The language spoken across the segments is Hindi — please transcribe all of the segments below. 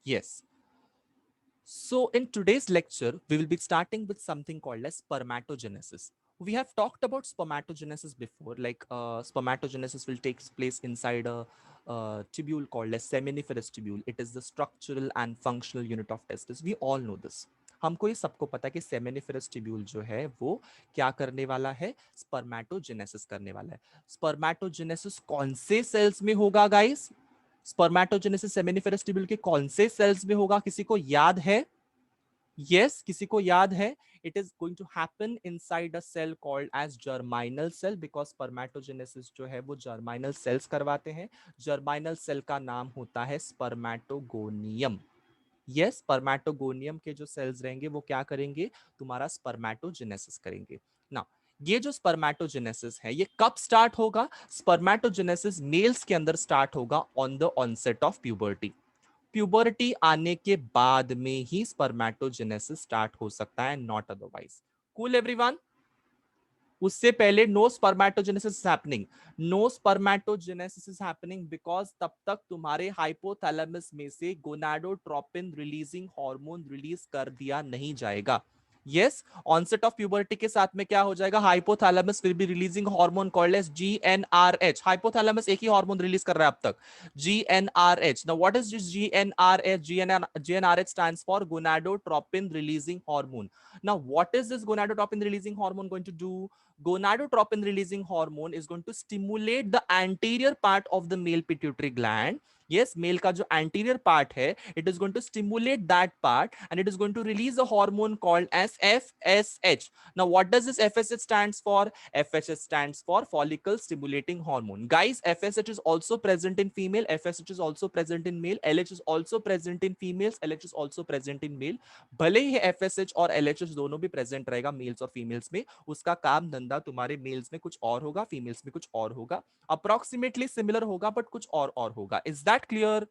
Yes. So in today's lecture, we will be starting with something called as spermatogenesis. We have talked about spermatogenesis before, like spermatogenesis will take place inside a tubule called as seminiferous tubule. It is the structural and functional unit of testis. We all know this. हमको ये सबको पता है कि सेमिनिफेरस ट्यूब्यूल जो है वो क्या करने वाला है, स्पर्मेटोजेनेसिस करने वाला है. स्पर्मेटोजेनेसिस कौन से सेल्स में होगा गाइस? स्पर्मेटोजेनेसिस सेमिनिफेरस ट्यूब्यूल के कौन से सेल्स में होगा, किसी को याद है? यस, किसी को याद है? It is going to happen inside a cell called as germinal cell, because spermatogenesis जो है वो जर्माइनल सेल्स करवाते हैं. जर्माइनल सेल का नाम होता है स्पर्मेटोगोनियम. यस, स्पर्मेटोगोनियम के जो सेल्स रहेंगे वो क्या करेंगे, तुम्हारा स्पर्मेटोजेनेसिस करेंगे ना. ये जो स्पर्मेटोजेनेसिस है ये कब स्टार्ट होगा? स्पर्मेटोजेनेसिस मेल्स के अंदर स्टार्ट होगा on the onset of puberty. Puberty आने के बाद में ही स्पर्मेटोजेनेसिस स्टार्ट हो सकता है, नॉट अदरवाइज. Cool everyone? उससे पहले no spermatogenesis is happening. No spermatogenesis is happening because तब तक तुम्हारे हाइपोथैलेमस में से गोनाडोट्रोपिन रिलीजिंग हार्मोन रिलीज कर दिया नहीं जाएगा. यस, ऑनसेट ऑफ प्यूबर्टी के साथ में क्या हो जाएगा, hypothalamus will be releasing hormone called as GnRH. Hypothalamus एक ही हार्मोन रिलीज कर रहा है अब तक, GnRH. Now, what is this GnRH? GnRH stands for gonadotropin releasing hormone. Now, what is this gonadotropin releasing hormone going to do? Gonadotropin releasing hormone is going to stimulate the anterior part of the male pituitary gland. Yes, male का जो anterior part है, it is going to stimulate that part and it is going to release a hormone called as FSH. Now, what does this FSH stands for? FSH stands for follicle stimulating hormone. Guys, FSH is also present in female, FSH is also present in male, LH is also present in females, LH is also present in male. भले ही FSH और LHH दोनों भी प्रेजेंट रहेगा मेल्स और फीमेल्स में, उसका काम धंधा तुम्हारे मेल्स में कुछ और होगा, फीमेल्स में कुछ और होगा. अप्रोक्सीमेटली सिमिलर होगा बट कुछ और होगा. Is that clear?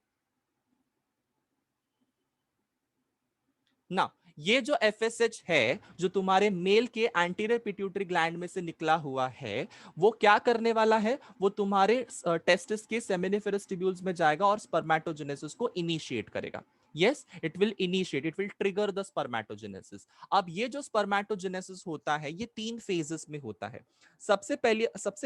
ना, ये जो FSH है जो तुम्हारे मेल के एंटीरियर पिट्यूटरी ग्लैंड में से निकला हुआ है, वो क्या करने वाला है, वो तुम्हारे टेस्टिस के सेमिनिफेरस ट्यूब्यूल्स में जाएगा और स्पर्मेटोजेनेसिस को इनिशिएट करेगा. Yes, it will initiate, it will trigger the spermatogenesis. अब ये जो स्पर्मेटोजेनेसिस होता है ये 3 फेजेस में होता है. सबसे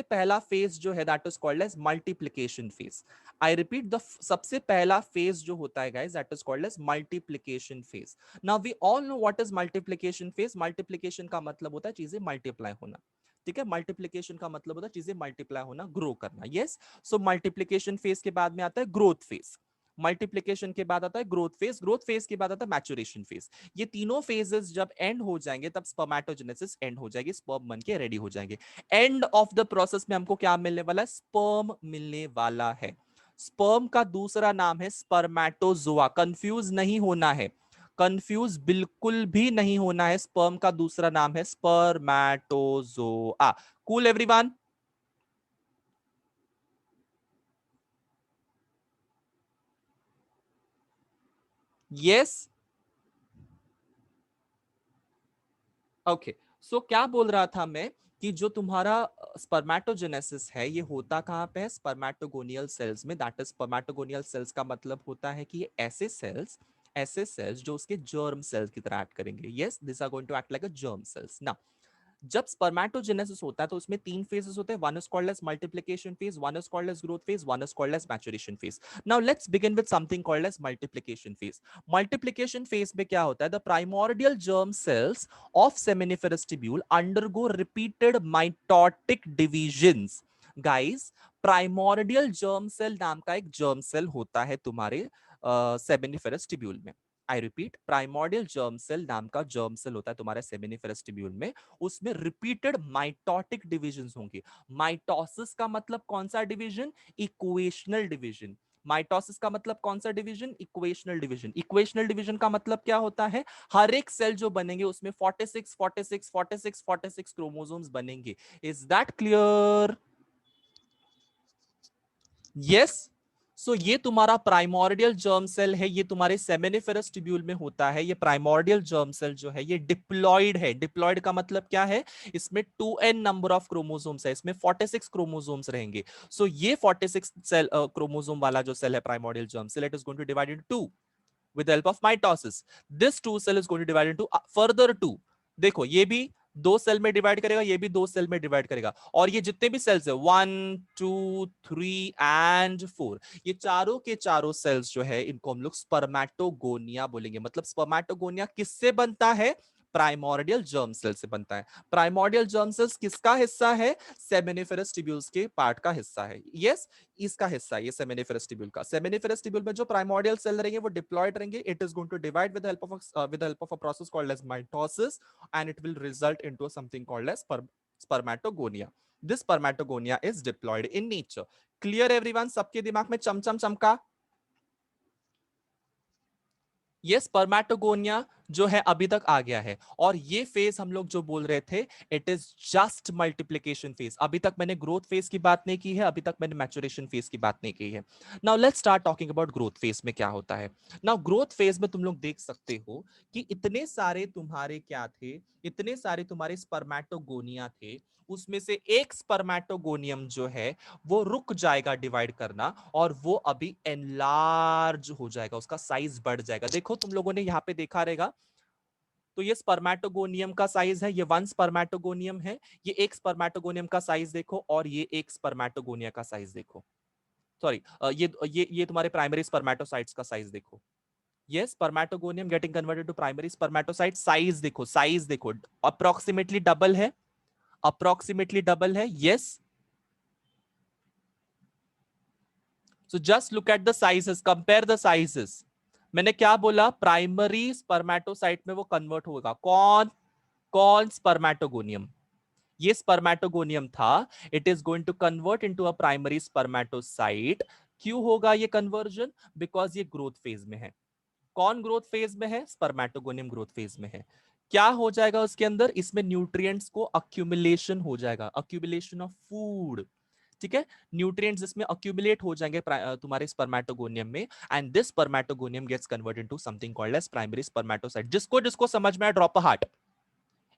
पहला फेज जो है that is called as multiplication phase. I repeat, the सबसे पहला फेज जो होता है guys that is called as multiplication phase. Now we all know what is multiplication phase. Multiplication का मतलब होता है चीजें मल्टीप्लाई होना. ठीक है, मल्टीप्लिकेशन का मतलब होता है चीजें मल्टीप्लाई होना, ग्रो करना. यस, सो मल्टीप्लिकेशन फेज के बाद में आता है ग्रोथ फेज. मल्टीप्लिकेशन के बाद आता है ग्रोथ फेज, ग्रोथ फेज के बाद आता है मैच्योरेशन फेज. ये तीनों फेजेस जब एंड हो जाएंगे तब स्पर्मेटोजेनेसिस एंड हो जाएगी, स्पर्म बन के रेडी हो जाएंगे. एंड ऑफ द प्रोसेस में हमको क्या मिलने वाला है, स्पर्म मिलने वाला है. स्पर्म का दूसरा नाम है स्पर्मेटोजोआ. कंफ्यूज नहीं होना है, कंफ्यूज बिल्कुल भी नहीं होना है. स्पर्म का दूसरा नाम है spermatozoa. Cool everyone? Yes. Okay, so क्या बोल रहा था मैं कि जो तुम्हारा स्पर्मेटोजेनेसिस है ये होता कहाँ पे है, स्पर्मेटोगोनियल सेल्स में. दैट इज, स्पर्मेटोगोनियल सेल्स का मतलब होता है कि ये ऐसे सेल्स जो उसके जर्म सेल्स की तरह एक्ट करेंगे. Yes, this are going to act like a germ cells. ना, जब स्पर्मेटोजेनेसिस होता है तो उसमें 3 फेजेस होते हैं. One is called as multiplication phase, one is called as growth phase, one is called as maturation phase. Now let's begin with something called as multiplication phase. Multiplication phase में क्या होता है, the primordial germ cells of seminiferous tubule undergo repeated mitotic divisions. Guys, primordial germ cell नाम का एक जर्म सेल होता है तुम्हारे सेमिनिफेरस ट्यूब्यूल में. I repeat, primordial germ cell नाम का जर्म सेल होता है तुम्हारे सेमिनिफेरस ट्यूब्यूल में. उसमें रिपीटेड माइटोटिक डिविजन होंगे. माइटोसिस का मतलब कौन सा डिवीजन, इक्वेशनल डिवीजन. माइटोसिस का मतलब कौन सा division, equational division. Equational division का मतलब क्या होता है, हर एक सेल जो बनेंगे उसमें 46 46 46 46 क्रोमोसोम्स बनेंगे. Is that clear? यस. सो ये तुम्हारा प्राइमोर्डियल जर्म सेल है, ये तुम्हारे सेमिनिफेरस ट्यूब्यूल में होता है. ये प्राइमोर्डियल जर्म सेल जो है ये डिप्लॉइड है. डिप्लॉइड का मतलब क्या है, इसमें 2n नंबर ऑफ क्रोमोसोम्स है, इसमें 46 क्रोमोसोम्स रहेंगे. सो ये 46 सेल क्रोमोसोम वाला जो सेल है primordial germ cell, it is going to divide into 2. with the help of mitosis. This two cell is going to divide into further two. देखो ये भी दो सेल में डिवाइड करेगा, ये भी दो सेल में डिवाइड करेगा, और ये जितने भी सेल्स है 1 2 3 एंड 4, ये चारों के चारों सेल्स जो है इनको हम लोग स्पर्मेटोगोनिया बोलेंगे। मतलब स्पर्मेटोगोनिया किससे बनता है? प्राइमोर्डियल जर्म सेल से बनता है। प्राइमोर्डियल जर्म सेल्स किसका हिस्सा है? सेमिनिफेरस ट्यूब्यूल्स के पार्ट का हिस्सा है। यस, इसका हिस्सा ये सेमिनिफेरस ट्यूब्यूल का। सेमिनिफेरस ट्यूब्यूल में जो प्राइमोर्डियल सेल रहेंगे वो डिप्लॉयड रहेंगे। It is going to divide with help of a process called as mitosis, and it will result into something called as spermatogonia. This spermatogonia is diploid in nature. Clear everyone? सबके दिमाग में चमचम चमका? ये स्पर्मेटोगोनिया जो है अभी तक आ गया है, और ये फेज हम लोग जो बोल रहे थे it is just multiplication phase. अभी तक मैंने ग्रोथ फेज की बात नहीं की है, अभी तक मैंने मैचुरेशन फेज की बात नहीं की है। Now let's start talking about growth phase में क्या होता है। नाउ ग्रोथ फेज में तुम लोग देख सकते हो कि इतने सारे तुम्हारे क्या थे, इतने सारे तुम्हारे स्पर्मेटोगोनिया थे, उसमें से एक स्पर्मेटोगोनियम जो है वो रुक जाएगा डिवाइड करना, और वो अभी एनलार्ज हो जाएगा, उसका साइज बढ़ जाएगा। देखो तुम लोगों ने यहाँ पे देखा रहेगा, तो ये स्पर्मेटोगोनियम का साइज है, ये वन स्पर्मेटोगोनियम है, ये एक स्पर्मेटोगोनियम का साइज देखो, और ये एक स्पर्मेटोगोनिया का साइज देखो। सॉरी, ये तुम्हारे प्राइमरी स्पर्मेटोसाइट्स का साइज देखो। ये spermatogonium getting converted to primary spermatocyte, size देखो, साइज देखो, अप्रोक्सीमेटली डबल है, अप्रोक्सीमेटली डबल है। Yes, so just look at the sizes, compare the sizes. मैंने क्या बोला? प्राइमरी स्पर्मेटोसाइट में वो कन्वर्ट होगा। कौन? कौन? स्पर्मेटोगोनियम। ये स्पर्मेटोगोनियम था, it is going to convert into a primary spermatocyte. क्यों होगा ये कन्वर्जन? बिकॉज ये ग्रोथ फेज में है। कौन ग्रोथ फेज में है? स्पर्मेटोगोनियम ग्रोथ फेज में है। क्या हो जाएगा उसके अंदर? इसमें न्यूट्रिएंट्स को अक्यूमुलेशन हो जाएगा, अक्यूमुलेशन ऑफ फूड। ठीक है, न्यूट्रिएंट्स इसमें अक्यूमुलेट हो जाएंगे तुम्हारे स्पर्मेटोगोनियम में, and this spermatogonium gets converted into something called as primary spermatocyte. जिसको जिसको समझ में आया ड्रॉप अ हार्ट।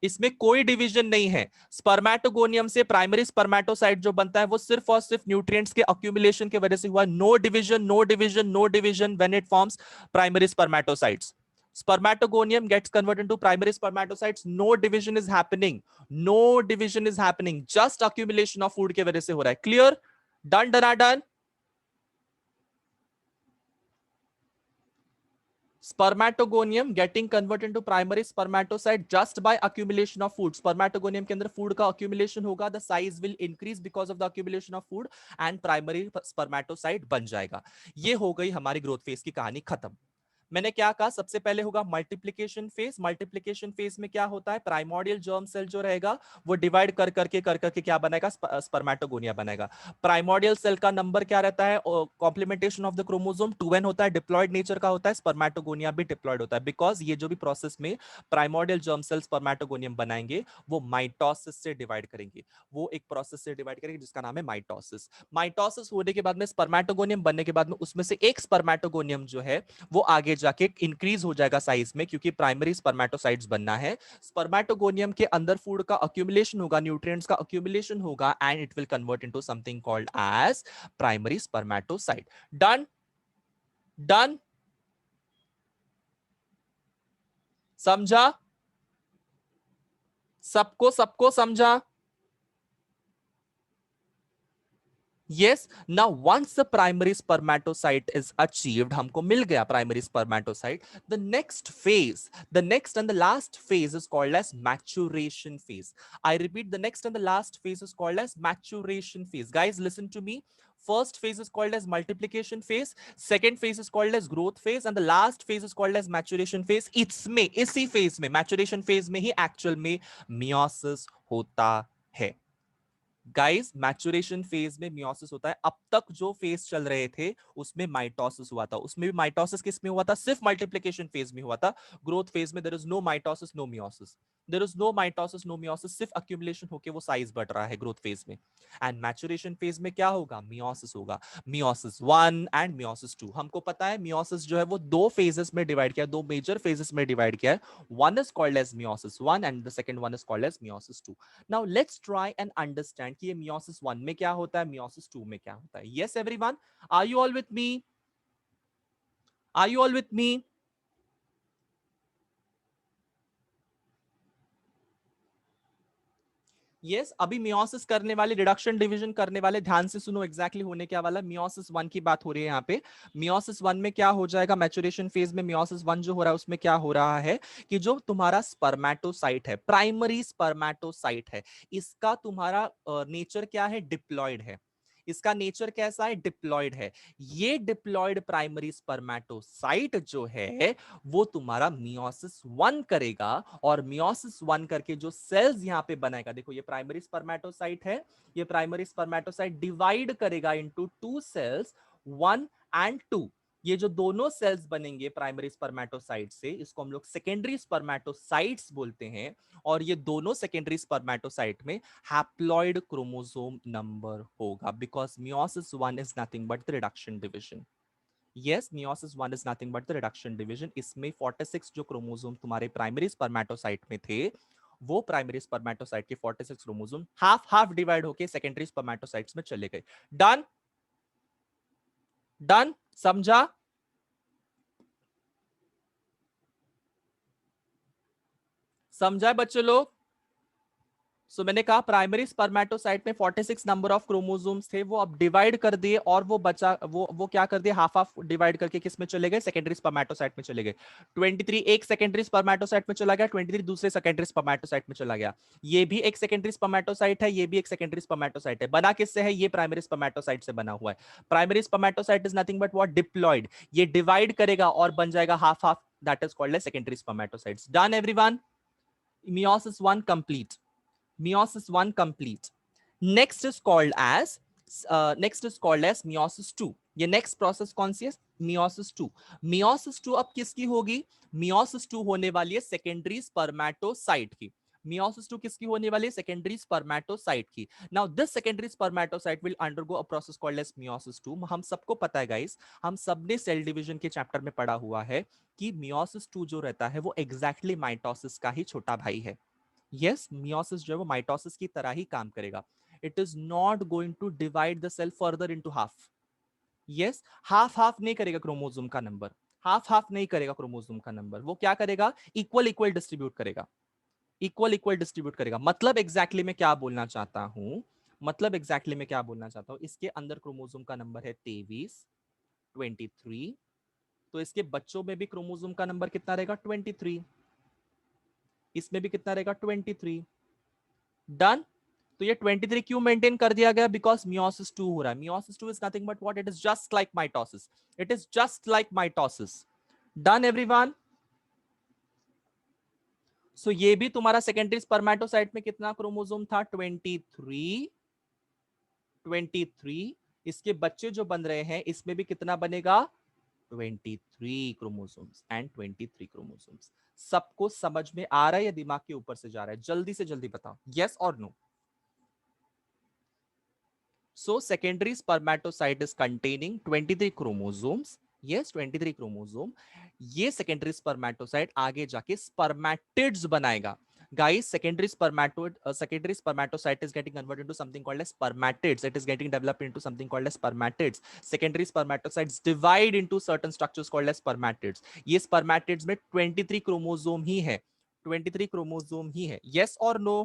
इसमें कोई डिवीजन नहीं है। स्पर्मेटोगोनियम से प्राइमरी स्पर्मेटोसाइट जो बनता है वो सिर्फ और सिर्फ न्यूट्रिएंट्स के अक्यूमुलेशन की वजह से हुआ। No division, no division, no division when it forms primary spermatocytes. Spermatogonium gets converted into primary spermatocytes. No division is happening. No division is happening. Just accumulation of food के वजह से हो रहा है। Clear? Done, done, done. Spermatogonium getting convert into primary spermatocyte just by accumulation of food. Spermatogonium के अंदर फूड का अक्यूमुलेशन होगा, the size will increase because of the accumulation of food, and primary spermatocyte बन जाएगा। ये हो गई हमारी ग्रोथ फेज की कहानी खत्म। मैंने क्या कहा? सबसे पहले होगा मल्टीप्लीकेशन फेज। मल्टीप्लीकेशन फेज में क्या होता है? प्राइमोर्डियल जर्म सेल जो रहेगा वो डिवाइड कर करके क्या बनाएगा? स्पर्मेटोगोनिया बनाएगा। प्राइमोर्डियल सेल का नंबर क्या रहता है? Complementation of the chromosome 2n होता है, डिप्लॉयड नेचर का होता है। स्पर्मेटोगोनिया भी डिप्लॉयड होता है, बिकॉज ये जो भी प्रोसेस में प्राइमोर्डियल जर्म सेल स्पर्मेटोगोनियम बनाएंगे वो माइटोसिस से डिवाइड करेंगे, वो एक प्रोसेस से डिवाइड करेंगे जिसका नाम है माइटोसिस। माइटोसिस होने के बाद में स्पर्मेटोगोनियम बनने के बाद में उसमें से एक स्पर्मेटोगोनियम जो है वो आगे जाके इंक्रीज हो जाएगा साइज में, क्योंकि प्राइमरी स्पर्मेटोसाइट्स बनना है। स्पर्मेटोगोनियम के अंदर फूड का अक्यूमुलेशन होगा, न्यूट्रिएंट्स का अक्यूमुलेशन होगा, and it will convert into something called as primary spermatocyte. Done? Done? समझा? सबको सबको समझा? Yes. Now, once the primary spermatocyte is achieved, हमको मिल गया primary spermatocyte. The next phase, the next and the last phase is called as maturation phase. I repeat, the next and the last phase is called as maturation phase. Guys, listen to me. First phase is called as multiplication phase. Second phase is called as growth phase, and the last phase is called as maturation phase. इसमें, इसी phase में, maturation phase में ही actual में meiosis होता है। गाइस, मैचुरेशन फेज में मियोसिस होता है। अब तक जो फेज चल रहे थे उसमें माइटोसिस हुआ था, उसमें भी माइटोसिस किस में हुआ था? सिर्फ मल्टीप्लिकेशन फेज में हुआ था। ग्रोथ फेज में there is no mitosis, no meiosis. There is no mitosis, no meiosis, सिर्फ अक्यूमुलेशन होके वो साइज बढ़ रहा है ग्रोथ फेज में। एंड मैचुरेशन फेज में क्या होगा? मियोसिस होगा। Meiosis 1 and meiosis 2। हमको पता है मियोसिस जो है वो दो फेजेस में डिवाइड किया है, दो मेजर फेजेस में डिवाइड किया है। One is called as meiosis 1 and the second one is called as meiosis 2। Now let's try and understand कि ये मियोसिस 1 में क्या होता है, मियोसिस 2 में क्या होता है। Yes everyone, are you all with me? Are you all with me? Yes अभी मियोसिस करने वाले, रिडक्शन डिवीजन करने वाले, ध्यान से सुनो एग्जैक्टली होने क्या वाला। मियोसिस वन की बात हो रही है यहाँ पे। मियोसिस वन में क्या हो जाएगा, मैच्योरेशन फेज में मियोसिस वन जो हो रहा है उसमें क्या हो रहा है कि जो तुम्हारा स्पर्मेटोसाइट है, प्राइमरी स्पर्मेटोसाइट है, इसका तुम्हारा नेचर क्या है, डिप्लॉयड है। इसका नेचर कैसा है, डिप्लॉयड है। ये डिप्लॉयड प्राइमरी स्पर्मेटोसाइट जो है वो तुम्हारा मियोसिस वन करेगा, और मियोसिस वन करके जो सेल्स यहां पे बनाएगा, देखो ये प्राइमरी स्पर्मेटोसाइट है, ये प्राइमरी स्पर्मेटोसाइट डिवाइड करेगा into two cells, one and two. ये जो दोनों सेल्स बनेंगे प्राइमरी स्पर्मेटोसाइट से, इसको हम लोग सेकेंडरी स्पर्मेटोसाइट्स बोलते हैं। और ये दोनों सेकेंडरी स्पर्मेटोसाइट में हैप्लॉइड क्रोमोसोम नंबर होगा, because meiosis one is nothing but the reduction division. Yes meiosis one is nothing but the reduction division. इसमें 46 जो क्रोमोसोम तुम्हारे प्राइमरी स्पर्मेटोसाइट में थे, वो प्राइमरी स्पर्मेटोसाइट के 46 क्रोमोसोम हाफ हाफ डिवाइड होके सेकेंडरी स्पर्मेटोसाइट्स में चले गए। डन, डन, समझा? समझा है बच्चे लोग? सो मैंने कहा प्राइमरी स्पर्मेटोसाइट में 46 नंबर ऑफ क्रोमोसोम्स थे, वो अब डिवाइड कर दिए, और वो बचा वो क्या कर दिए, हाफ हाफ डिवाइड करके किस में चले गए, सेकेंडरी स्पर्मेटोसाइट में चले गए। 23 एक सेकेंडरी स्पर्मेटोसाइट में चला गया, 23 दूसरे सेकेंडरी स्पर्मेटोसाइट में चला गया। ये भी एक सेकेंडरी स्पर्मेटोसाइट है, ये भी एक सेकेंडरी स्पर्मेटोसाइट है। बना किससे है, ये प्राइमरी स्पर्मेटोसाइट से बना हुआ है। Primary spermatocyte is nothing but what, diploid. ये डिवाइड करेगा और बन जाएगा half half, that is called as secondary spermatocytes. Done everyone, meiosis 1 complete, meiosis 1 complete. Next is called as meiosis 2। ये नेक्स्ट प्रोसेस कौन सी है, मियोसिस 2। मियोसिस 2 अब किसकी होगी, मियोसिस 2 होने वाली है सेकेंडरी स्पर्मेटोसाइट की। मियोसिस 2 किसकी होने वाली है, सेकेंडरी स्पर्मेटोसाइट की। Now this secondary spermatocyte will undergo a process called as meiosis 2। हम सबको पता है गाइस, हम सबने सेल डिवीजन के चैप्टर में पढ़ा हुआ है कि मियोसिस 2 जो रहता है वो एग्जैक्टली माइटोसिस का ही छोटा भाई है। यस मियोसिस जो है वो माइटोसिस की तरह ही काम करेगा। It is not going to divide the cell further into half. Yes half half नहीं करेगा क्रोमोसोम का नंबर, हाफ हाफ नहीं करेगा क्रोमोसोम का नंबर। वो क्या करेगा, इक्वल इक्वल डिस्ट्रीब्यूट करेगा, इक्वल इक्वल डिस्ट्रीब्यूट करेगा। मतलब एग्जैक्टली मैं क्या बोलना चाहता हूं, मतलब एग्जैक्टली मैं क्या बोलना चाहता हूं, इसके अंदर क्रोमोसोम का नंबर है 23, 23। तो इसके बच्चों में भी क्रोमोसोम का नंबर कितना रहेगा, 23। इसमें भी कितना रहेगा, 23। डन। तो ये 23 क्यों मेंटेन कर दिया गया, बिकॉज मियोसिस 2 हो रहा है। Meiosis 2 is nothing but what, it is just like mitosis, it is just like mitosis. Done everyone. So ये भी तुम्हारा सेकेंडरी स्पर्मेटोसाइट में कितना क्रोमोसोम था, 23, 23। इसके बच्चे जो बन रहे हैं इसमें भी कितना बनेगा, 23 क्रोमोसोम्स एंड 23 क्रोमोसोम्स। सबको समझ में आ रहा है या दिमाग के ऊपर से जा रहा है, जल्दी से जल्दी बताओ, यस और no. So secondary spermatocyte is containing 23 chromosomes. Yes, 23 chromosome. ये secondary spermatocyte आगे जाके spermatids बनाएगा। Guys, secondary spermatocyte is getting converted into something called as spermatids. It is getting developed into something called as spermatids. Secondary spermatocytes divide into certain structures called as spermatids. ये spermatids में 23 chromosome ही है, 23 chromosome ही है। Yes or no?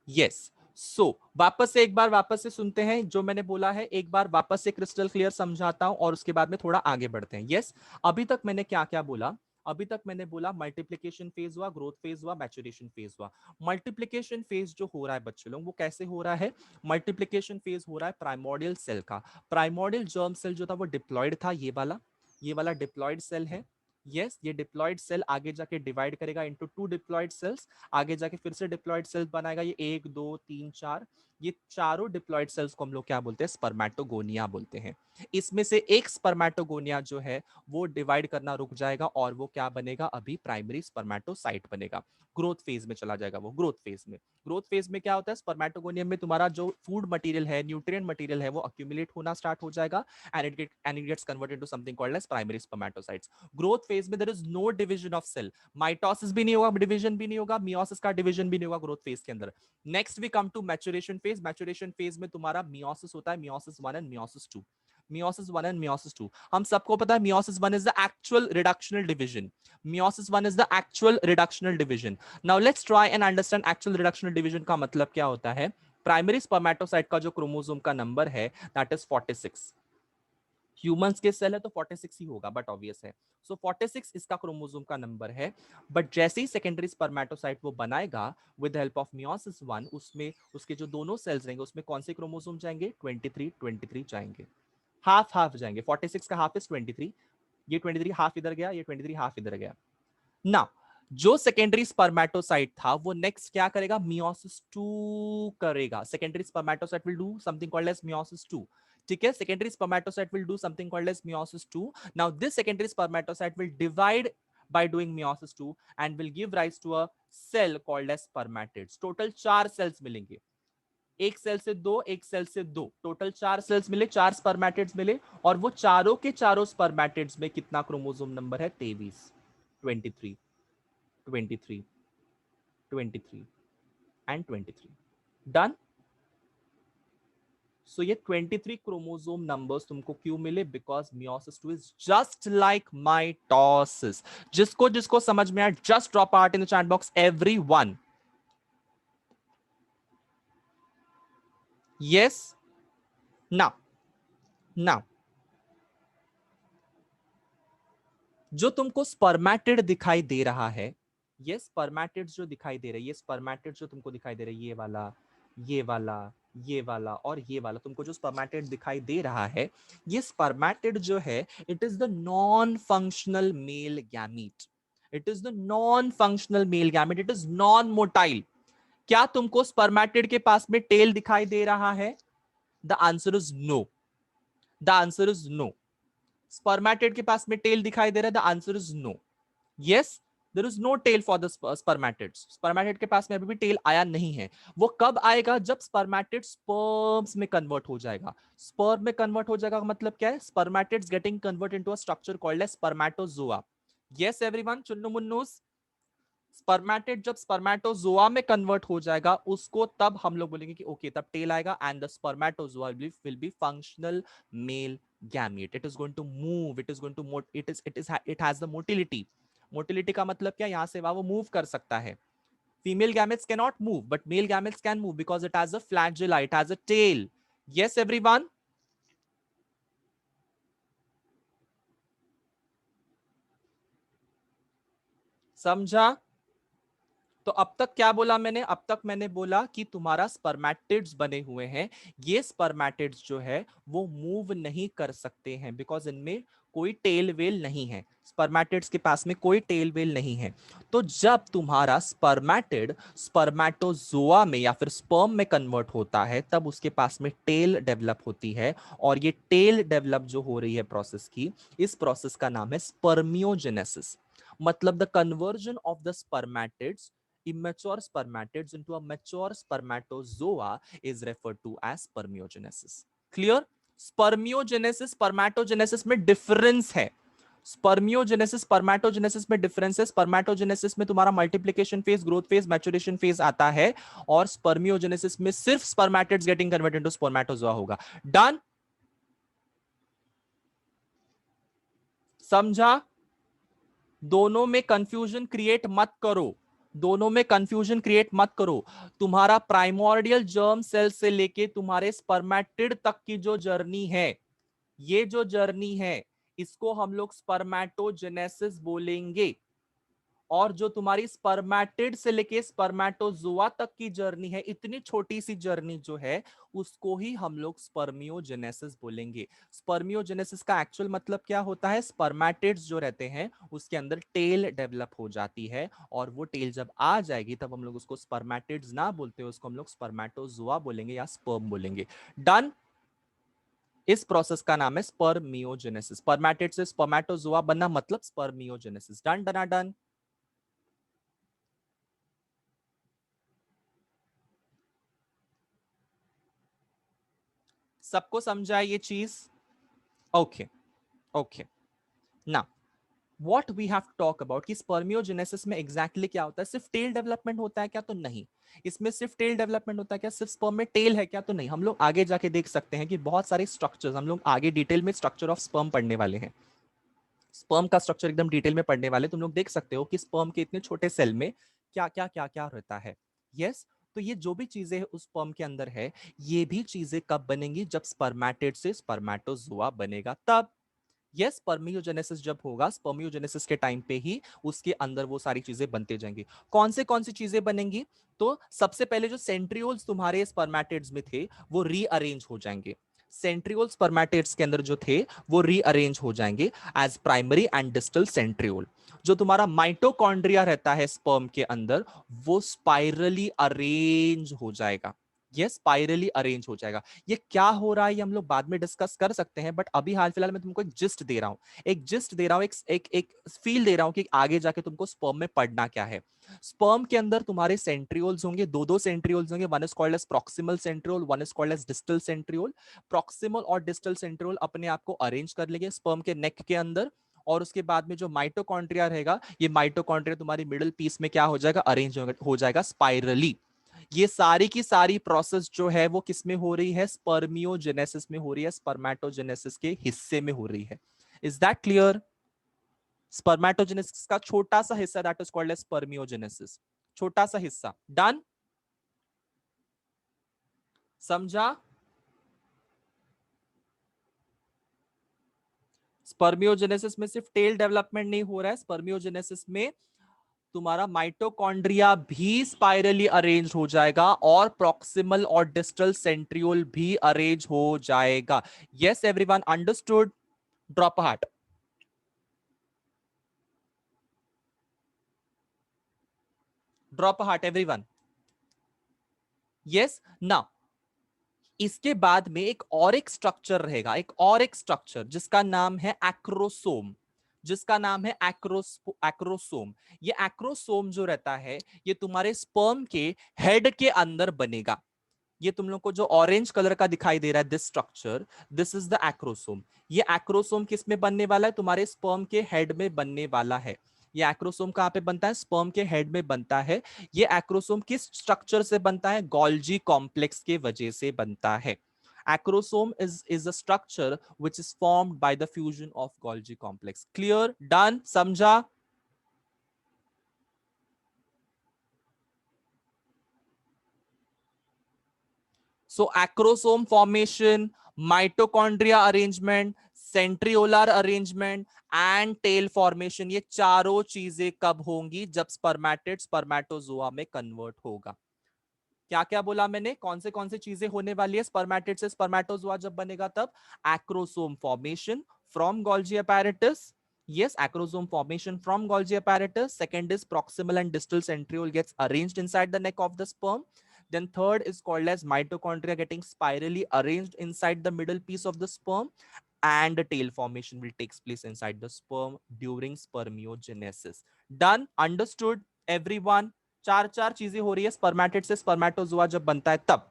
यस। सो वापस से एक बार वापस से सुनते हैं जो मैंने बोला है, एक बार वापस से क्रिस्टल क्लियर समझाता हूं और उसके बाद में थोड़ा आगे बढ़ते हैं। यस अभी तक मैंने क्या क्या बोला, अभी तक मैंने बोला मल्टीप्लीकेशन फेज हुआ, ग्रोथ फेज हुआ, मैच्योरेशन फेज हुआ। मल्टीप्लीकेशन फेज जो हो रहा है बच्चे लोग, वो कैसे हो रहा है, मल्टीप्लीकेशन फेज हो रहा है प्राइमोर्डियल सेल का। प्राइमोर्डियल जर्म सेल जो था वो डिप्लॉयड था, ये वाला डिप्लॉयड सेल है। यस ये डिप्लॉयड सेल आगे जाके डिवाइड करेगा इनटू टू डिप्लॉयड सेल्स, आगे जाके फिर से डिप्लॉयड सेल्स बनाएगा, ये 1 2 3 4, ये चारों डिप्लॉयड सेल्स को हम लोग क्या बोलते हैं, स्पर्मेटोगोनिया बोलते हैं। इसमें से एक स्पर्मेटोगोनिया जो है वो डिवाइड करना रुक जाएगा और वो क्या बनेगा, अभी प्राइमरी स्पर्मेटोसाइट बनेगा। ग्रोथ फेज में चला जाएगा वो, ग्रोथ फेज में। ग्रोथ फेज में क्या होता है, स्पर्मेटोगोनियम में तुम्हारा जो फूड मटेरियल है, न्यूट्रिएंट मटेरियल है, वो अक्यूमुलेट होना स्टार्ट हो जाएगा and it gets converted to something called as primary spermatocytes. Growth phase में there is no division of cell, mitosis भी नहीं होगा, डिवीजन भी नहीं होगा, मियोसिस का डिवीजन भी नहीं होगा ग्रोथ फेज के अंदर। Next we come to maturation phase. Maturation phase में तुम्हारा मियोसिस होता है, meiosis 1 and meiosis 2। Meiosis 1 and meiosis 2. हम सबको पता है meiosis 1 is the actual reductional division. Meiosis 1 is the actual reductional division. Now let's try and understand actual reductional division का मतलब क्या होता है. प्राइमरी स्पर्मेटोसाइट का जो क्रोमोसोम का नंबर है दैट इज 46. ह्यूमंस के सेल है तो 46 ही होगा, बट ऑब्वियस है. सो 46 इसका क्रोमोसोम का नंबर है. बट जैसे ही सेकेंडरी स्पर्मेटोसाइट वो बनाएगा विद हेल्प ऑफ मियोसिस 1, उसमें उसके जो दोनों सेल्स रहेंगे उसमें कौन से क्रोमोसोम जाएंगे, 23 23 जाएंगे. हाफ हाफ जाएंगे. 46 का हाफ इज 23. ये 23 हाफ इधर गया, ये 23 हाफ इधर गया. ना जो सेकेंडरी स्पर्मेटोसाइट था वो नेक्स्ट क्या करेगा, मियोसिस 2 करेगा. Secondary spermatocyte will do something called as meiosis 2. ठीक है, secondary spermatocyte will do something called as meiosis 2. Now this secondary spermatocyte will divide by doing meiosis 2 and will give rise to a cell called as spermatids. Total 4 cells मिलेंगे. एक सेल से दो, एक सेल से दो, टोटल 4 सेल्स मिले, 4 स्पर्मेटिड्स मिले. और वो चारों के चारों स्पर्मेटिड्स में कितना क्रोमोसोम नंबर है, 23, 23, 23, 23 एंड 23. डन. सो ये 23 क्रोमोसोम नंबर्स तुमको क्यों मिले, because meiosis 2 is just like mitosis. जिसको जिसको समझ में आया just drop out in the chat box, everyone. Yes. Now now जो तुमको स्पर्मेटिड दिखाई दे रहा है, ये स्पर्मेटिड जो दिखाई दे रहा है, ये स्पर्मेटिड जो तुमको दिखाई दे रहा है, ये वाला, ये वाला, ये वाला और ये वाला, तुमको जो स्पर्मेटिड दिखाई दे रहा है, ये स्पर्मेटिड जो है it is the non functional male gamete. It is the non functional male gamete. It is non motile. क्या तुमको स्पर्मेटिड के पास में टेल दिखाई दे रहा है? The answer is no. The answer is no. Spermatid के पास में टेल दिखाई दे रहा है? The answer is no. Yes, there is no tail for the spermatids. Spermatid के पास में अभी भी टेल आया नहीं है. वो कब आएगा? जब स्पर्मेटिड स्पर्म्स में कन्वर्ट हो जाएगा. स्पर्म में कन्वर्ट हो जाएगा का मतलब क्या है? Spermatids getting convert into a structure called as spermatozoa. Yes everyone, Chunnu मुन्नूस. स्पर्मेटिड जब स्पर्मेटोजोआ में कन्वर्ट हो जाएगा उसको तब हम लोग बोलेंगे कि ओके तब टेल आएगा. And the spermatozoa will be functional male gamete. It is going to move. It is going to it has the motility. Motility का मतलब क्या? यहां से वहां वो मूव कर सकता है. Female gametes can not move but male gametes can move because it has a flagella, it has a tail. Yes everyone. समझा? तो अब तक क्या बोला मैंने? अब तक मैंने बोला कि तुम्हारा स्पर्मेटिड्स बने हुए हैं. ये स्पर्मेटिड्स जो है वो मूव नहीं कर सकते हैं बिकॉज इनमें कोई टेल वेल नहीं है. स्पर्मेटिड्स के पास में कोई टेल वेल नहीं है. तो जब तुम्हारा स्पर्मेटिड स्पर्मेटोजोआ में या फिर स्पर्म में कन्वर्ट होता है तब उसके पास में टेल डेवलप होती है. और ये टेल डेवलप जो हो रही है प्रोसेस की, इस प्रोसेस का नाम है स्पर्मियोजेनेसिस. मतलब the conversion of the spermatids, immature spermatids into a mature spermatozoa is referred to as spermiogenesis. Clear? Spermiogenesis spermatogenesis में डिफरेंस है. स्पर्मियोजेनेसिस स्पर्मेटोजेनेसिस में डिफरेंस है. स्पर्मेटोजेनेसिस में तुम्हारा multiplication phase, growth phase, maturation phase आता है. और स्पर्मियोजेनेसिस में सिर्फ spermatids getting converted into spermatozoa होगा. डन. समझा? दोनों में कंफ्यूजन क्रिएट मत करो. दोनों में कंफ्यूजन क्रिएट मत करो. तुम्हारा प्राइमोर्डियल जर्म सेल से लेके तुम्हारे स्पर्मेटिड तक की जो जर्नी है, ये जो जर्नी है इसको हम लोग स्पर्मेटोजेनेसिस बोलेंगे. और जो तुम्हारी स्पर्मेटिड से लेके स्पर्मेटोजोआ तक की जर्नी है, इतनी छोटी सी जर्नी जो है उसको ही हम लोग स्पर्मियोजेनेसिस बोलेंगे. स्पर्मियोजेनेसिस का एक्चुअल मतलब क्या होता है? स्पर्मेटिड्स जो रहते हैं उसके अंदर टेल डेवलप हो जाती है. और वो टेल जब आ जाएगी तब हम लोग उसको स्पर्मेटिड्स ना बोलते, उसको हम लोग स्पर्मेटोजोआ बोलेंगे या स्पर्म बोलेंगे. डन. इस प्रोसेस का नाम है स्पर्मियोजेनेसिस. स्पर्मेटिड से स्पर्मेटोजोआ बनना मतलब स्पर्मियोजेनेसिस. Done done done. सबको समझा ये चीज? ओके. ओके. ना what we have to talk about कि स्पर्मियोजेनेसिस में एग्जैक्टली क्या होता है, सिर्फ टेल डेवलपमेंट होता है क्या, तो नहीं। इसमें सिर्फ टेल डेवलपमेंट होता है क्या, सिर्फ स्पर्म में टेल है क्या, तो नहीं। हम लोग आगे जाके देख सकते हैं कि बहुत सारे स्ट्रक्चर्स, हम लोग आगे डिटेल में स्ट्रक्चर ऑफ स्पर्म पढ़ने वाले हैं, स्पर्म का स्ट्रक्चर एकदम डिटेल में पढ़ने वाले, तुम लोग देख सकते हो कि स्पर्म के इतने छोटे सेल में क्या क्या रहता है। यस, तो ये जो भी चीजें है उस स्पर्म के अंदर है, ये भी चीजें कब बनेंगी, जब स्पर्मेटिड से स्पर्मेटोजोआ बनेगा तब। यस, स्पर्मियोजेनेसिस जब होगा, स्पर्मियोजेनेसिस के टाइम पे ही उसके अंदर वो सारी चीजें बनते जाएंगी। कौन सी चीजें बनेंगी, तो सबसे पहले जो सेंट्रियोल्स तुम्हारे स्पर्मेटिड्स में थे वो रीअरेंज हो जाएंगे। सेंट्रियोल स्पर्मेटिड्स के अंदर जो थे वो रीअरेंज हो जाएंगे as primary and distal centriole. जो तुम्हारा माइटोकॉन्ड्रिया रहता है स्पर्म के अंदर, वो स्पाइरली अरेंज हो जाएगा। ये स्पाइरली अरेंज हो जाएगा। ये क्या हो रहा है ये हम लोग बाद में डिस्कस कर सकते हैं, बट अभी हाल फिलहाल मैं तुमको एक जिस्ट दे रहा हूं, एक जिस्ट दे रहा हूं, एक फील दे रहा हूं कि आगे जाके तुमको स्पर्म में पढ़ना क्या है। स्पर्म के अंदर तुम्हारे सेंट्रियोल्स होंगे, दो सेंट्रियोल्स होंगे, one is called as proximal centriole, one is called as distal centriole. Proximal और डिस्टल सेंट्रियोल अपने आप को अरेंज कर लेंगे स्पर्म के नेक के अंदर, और उसके बाद में जो माइटोकॉन्ड्रिया रहेगा, ये माइटोकॉन्ड्रिया तुम्हारी मिडिल पीस में क्या हो जाएगा, अरेंज हो जाएगा स्पाइरली। ये सारी की सारी प्रोसेस जो है वो किस में हो रही है, स्पर्मियोजेनेसिस में हो रही है, स्पर्मेटोजेनेसिस के हिस्से में हो रही है। Is that clear? स्पर्मेटोजेनेसिस का छोटा सा हिस्सा, that is called as spermiogenesis, छोटा सा हिस्सा। डन? समझा? स्पर्मियोजेनेसिस में सिर्फ टेल डेवलपमेंट नहीं हो रहा है, स्पर्मियोजेनेसिस में तुम्हारा माइटोकॉन्ड्रिया भी स्पाइरली अरेंज हो जाएगा और प्रॉक्सिमल और डिस्टल सेंट्रियोल भी अरेंज हो जाएगा। Yes everyone understood? Drop heart. Drop heart everyone. Yes ना, इसके बाद में एक स्ट्रक्चर रहेगा, एक स्ट्रक्चर जिसका नाम है एक्रोसोम, जिसका नाम है एक्रोसोम। ये एक्रोसोम जो रहता है, ये तुम्हारे स्पर्म के हेड के अंदर बनेगा। ये तुम लोग को जो ऑरेंज कलर का दिखाई दे रहा है, this structure, this is the acrosome. ये एक्रोसोम किस में बनने वाला है, तुम्हारे स्पर्म के हेड में बनने वाला है। ये एक्रोसोम कहां पे बनता है, स्पर्म के हेड में बनता है। ये एक्रोसोम किस स्ट्रक्चर से बनता है, गोल्जी कॉम्प्लेक्स के वजह से बनता है। Acrosome is a structure which is formed by the fusion of Golgi complex. Clear? Done? समझा? So acrosome formation, mitochondria arrangement, centriolar arrangement and tail formation, ये चारों चीजें कब होंगी, जब स्पर्मेटिड स्पर्मेटोजोआ में कन्वर्ट होगा। क्या क्या बोला मैंने, कौन से चीजें होने वाली है स्पर्मेटिड से स्पर्मेटोजोआ जब बनेगा तब? Acrosome formation from Golgi apparatus. Yes, acrosome formation from Golgi apparatus. Second is proximal and distal centriole gets arranged inside the neck of the sperm. Then third is called as mitochondria getting spirally arranged inside the middle piece of the sperm, and the tail formation will takes place inside the sperm during spermiogenesis. Done? Understood everyone? चार चार चीजें हो रही है स्पर्मेटिड से स्पर्मेटोजोआ जब बनता है तब।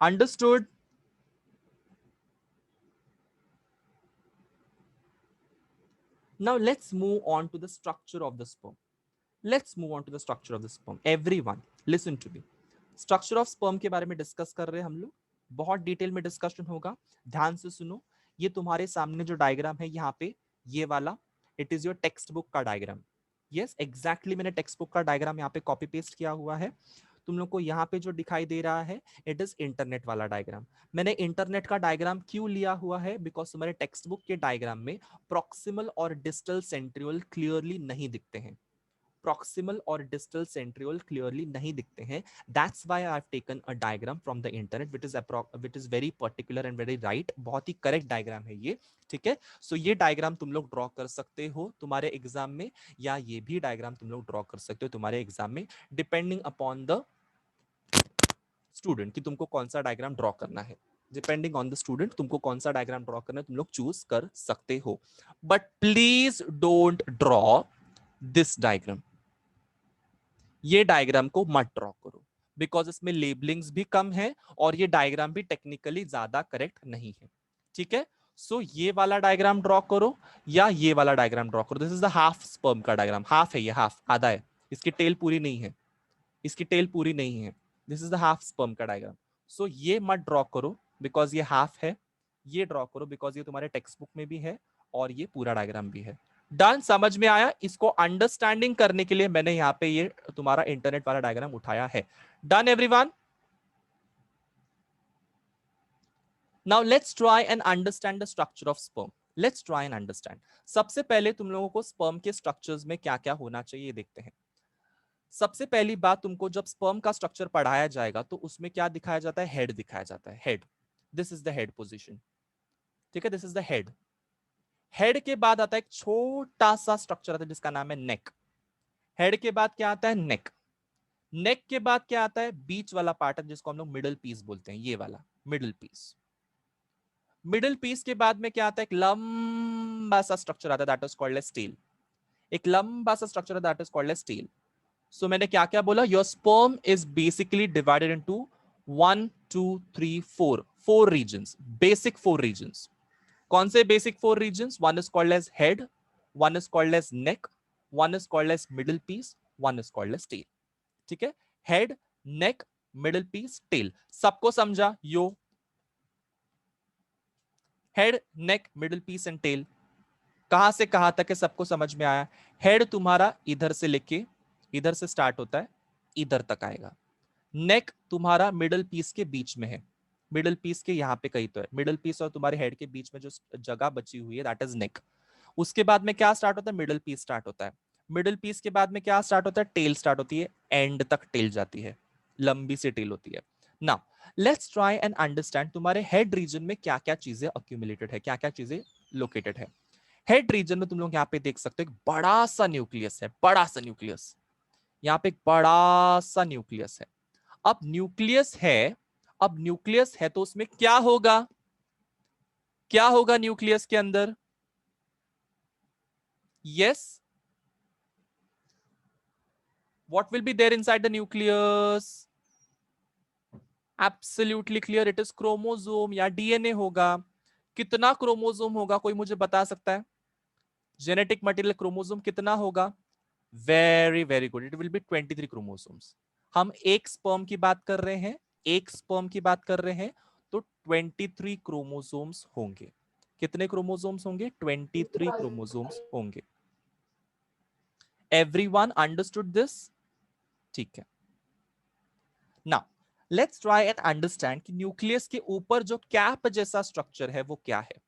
Understood? Now let's move on to the structure of the sperm. Let's move on to the structure of the sperm. Everyone listen to me. Structure of sperm के बारे में डिस्कस कर रहे हैं हम लोग, बहुत डिटेल में डिस्कशन होगा, ध्यान से सुनो। ये तुम्हारे सामने जो डायग्राम है यहाँ पे, ये वाला, it is your text book का डायग्राम। यस एग्जैक्टली, मैंने टेक्स्ट बुक का डायग्राम यहाँ पे कॉपी पेस्ट किया हुआ है। तुम लोग को यहाँ पे जो दिखाई दे रहा है, इट इज इंटरनेट वाला डायग्राम। मैंने इंटरनेट का डायग्राम क्यों लिया हुआ है, बिकॉज तुम्हारे टेक्स्ट बुक के डायग्राम में प्रॉक्सिमल और डिस्टल सेंट्रियोल क्लियरली नहीं दिखते हैं। प्रॉक्सिमल और डिस्टल सेंट्रियोल क्लियरली नहीं दिखते हैं। That's why I have taken a diagram from the internet which is very particular and very right. बहुत ही करेक्ट डायग्राम है ये, ठीक है। सो ये डायग्राम तुम लोग ड्रॉ कर सकते हो तुम्हारे एग्जाम में, या ये भी डायग्राम तुम लोग ड्रॉ कर सकते हो तुम्हारे एग्जाम में, डिपेंडिंग अपॉन द स्टूडेंट कि तुमको कौन सा डायग्राम ड्रॉ करना है। डिपेंडिंग ऑन द स्टूडेंट तुमको कौन सा डायग्राम ड्रॉ करना है, तुम लोग चूज कर सकते हो। But please don't draw this diagram. ये डायग्राम को मत ड्रॉ करो, बिकॉज इसमें लेबलिंग्स भी कम है और ये डायग्राम भी टेक्निकली ज्यादा करेक्ट नहीं है। ठीक है, सो ये वाला डायग्राम ड्रॉ करो या ये वाला डायग्राम ड्रॉ करो। This is the half sperm का डायग्राम, हाफ है ये, हाफ आधा है, इसकी टेल पूरी नहीं है, इसकी टेल पूरी नहीं है। This is the half sperm का डायग्राम। सो ये मत ड्रॉ करो बिकॉज ये हाफ है, ये ड्रॉ करो बिकॉज ये तुम्हारे टेक्स्ट बुक में भी है और ये पूरा डायग्राम भी है। डन, समझ में आया? इसको अंडरस्टैंडिंग करने के लिए मैंने यहाँ पे ये तुम्हारा इंटरनेट वाला डायग्राम उठाया है। Done everyone? Now let's try and understand the structure of sperm. Let's try and understand. सबसे पहले तुम लोगों को स्पर्म के स्ट्रक्चर्स में क्या क्या होना चाहिए देखते हैं। सबसे पहली बात, तुमको जब स्पर्म का स्ट्रक्चर पढ़ाया जाएगा तो उसमें क्या दिखाया जाता है? हेड दिखाया जाता है, head. This is the head position. ठीक है, this is the head. Head के बाद आता है एक छोटा सा स्ट्रक्चर आता है जिसका नाम है नेक। हेड के बाद क्या आता है? नेक। नेक के बाद क्या आता है? बीच वाला पार्ट है जिसको हम लोग मिडल पीस बोलते हैं, ये वाला मिडल पीस। मिडल पीस के बाद में क्या आता है? एक लंबा सा स्ट्रक्चर आता है, that is called as tail. एक लंबा सा स्ट्रक्चर है, that is called as tail. So मैंने क्या क्या बोला? Your sperm is basically divided into 1 2 3 4 4 regions, basic 4 regions. कौन से basic 4 regions? One is called as head, one is called as neck, one is called as middle piece, one is called as tail. ठीक है, head, neck, middle piece, tail. सबको समझा? Yo head, neck, middle piece and tail. कहां से कहां तक है सबको समझ में आया? हेड तुम्हारा इधर से लेके, इधर से स्टार्ट होता है, इधर तक आएगा। नेक तुम्हारा मिडल पीस के बीच में है, मिडल पीस के यहाँ पे कहीं तो है, मिडल पीस और तुम्हारे हेड के बीच में जो जगह बची हुई है दैट इज नेक। उसके बाद में क्या स्टार्ट होता है? मिडल पीस स्टार्ट होता है। मिडल पीस के बाद में क्या स्टार्ट होता है? टेल स्टार्ट होती है, एंड तक टेल जाती है, लंबी सी टेल होती है। Now let's try and understand तुम्हारे हेड रीजन में क्या क्या चीजें अक्यूमुलेटेड है, क्या क्या चीजें लोकेटेड है। हेड रीजन में तुम लोग यहाँ पे देख सकते हो एक बड़ा सा न्यूक्लियस है, बड़ा सा न्यूक्लियस। यहाँ पे एक बड़ा सा न्यूक्लियस है। अब न्यूक्लियस है, अब न्यूक्लियस है तो उसमें क्या होगा? क्या होगा न्यूक्लियस के अंदर? Yes, what will be there inside the nucleus? Absolutely clear, it is chromosome या डीएनए होगा। कितना क्रोमोसोम होगा, कोई मुझे बता सकता है? जेनेटिक मटेरियल क्रोमोसोम कितना होगा? Very very good, it will be 23 chromosomes. हम एक स्पर्म की बात कर रहे हैं, एक स्पर्म की बात कर रहे हैं, तो 23 क्रोमोसोम्स होंगे। कितने क्रोमोसोम्स होंगे? 23 क्रोमोसोम्स होंगे। Everyone understood this? ठीक है, now let's try and understand कि न्यूक्लियस के ऊपर जो कैप जैसा स्ट्रक्चर है वो क्या है।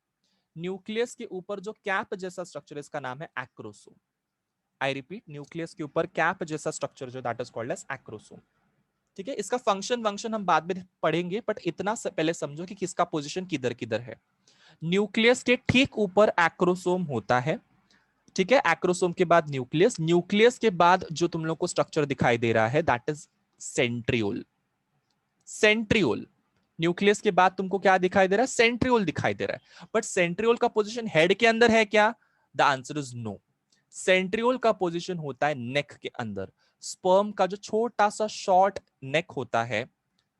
न्यूक्लियस के ऊपर जो कैप जैसा स्ट्रक्चर है इसका नाम है एक्रोसोम। आई रिपीट, न्यूक्लियस के ऊपर कैप जैसा स्ट्रक्चर जो that is called as acrosome. ठीक है, इसका फंक्शन वंक्शन हम बाद में पढ़ेंगे, बट इतना पहले समझो कि किसका पोजीशन किधर किधर है। न्यूक्लियस के ठीक ऊपर एक्रोसोम होता है। ठीक है, एक्रोसोम के बाद न्यूक्लियस, न्यूक्लियस के बाद जो तुम लोग को स्ट्रक्चर दिखाई दे रहा है that is centriole. Centriole, nucleus के बाद तुमको क्या दिखाई दे रहा है? सेंट्रियोल दिखाई दे रहा है। बट सेंट्रियोल का पोजीशन हेड के अंदर है क्या? The answer is no. Centriole का पोजीशन होता है नेक के अंदर। स्पर्म का जो छोटा सा शॉर्ट नेक होता है,